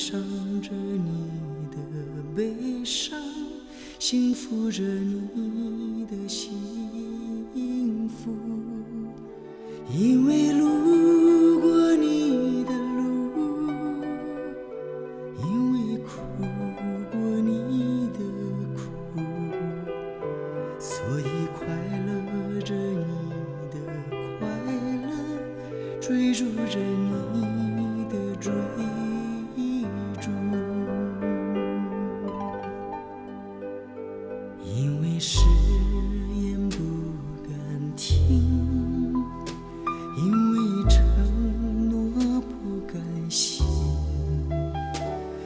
上着你的悲伤，幸福着你的幸福。因为路过你的路，因为哭过你的苦，所以快乐着你的快乐，追逐着你的追逐。因为誓言不敢听，因为承诺不敢信，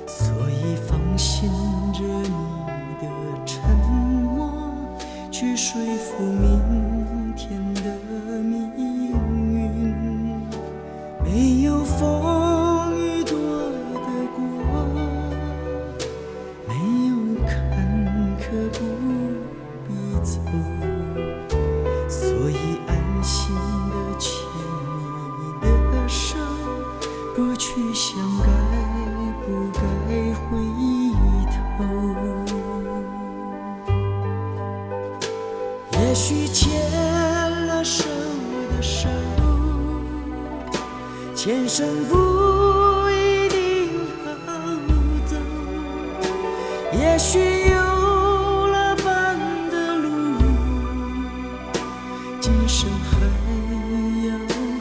所以放心着你的沉默，去说服明天的命运。没有风雨躲得过，没有坎坷不必走，所以安心地牵你的手，不去想该不该回头。也许牵了手的手，前生不一定好走，也许有了伴的路，今生还要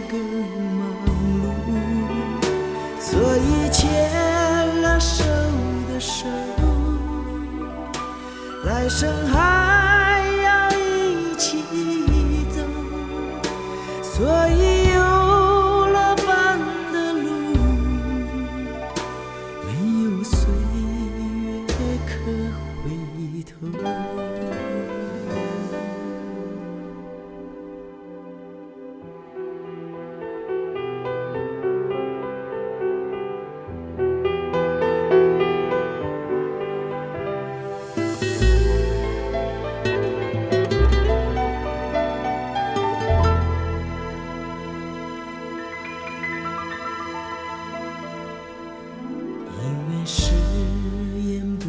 更忙碌。所以牵了手的手，来生还要一起走。所以有了伴的路，没有岁月可回头。因为誓言不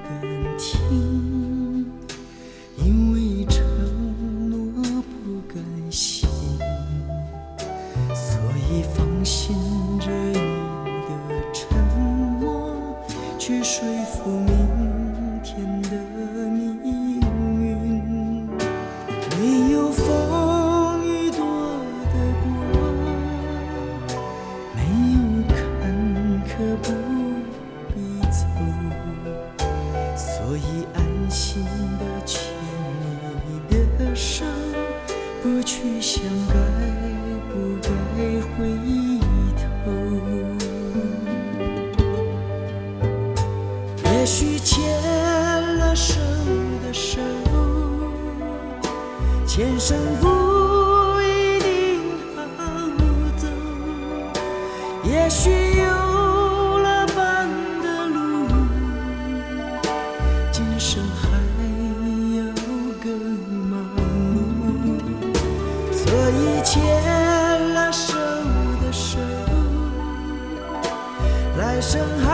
敢听，因为承诺不敢信，所以放心着你的沉默，去说服明天的命运。没有风雨躲得过，没有坎坷不必走，所以安心地牵你的手，不去想该不该回头。也许牵了手的手，前生不一定好走，也许有了伴的路，今生还要更忙碌。所以牵了手的手，来生还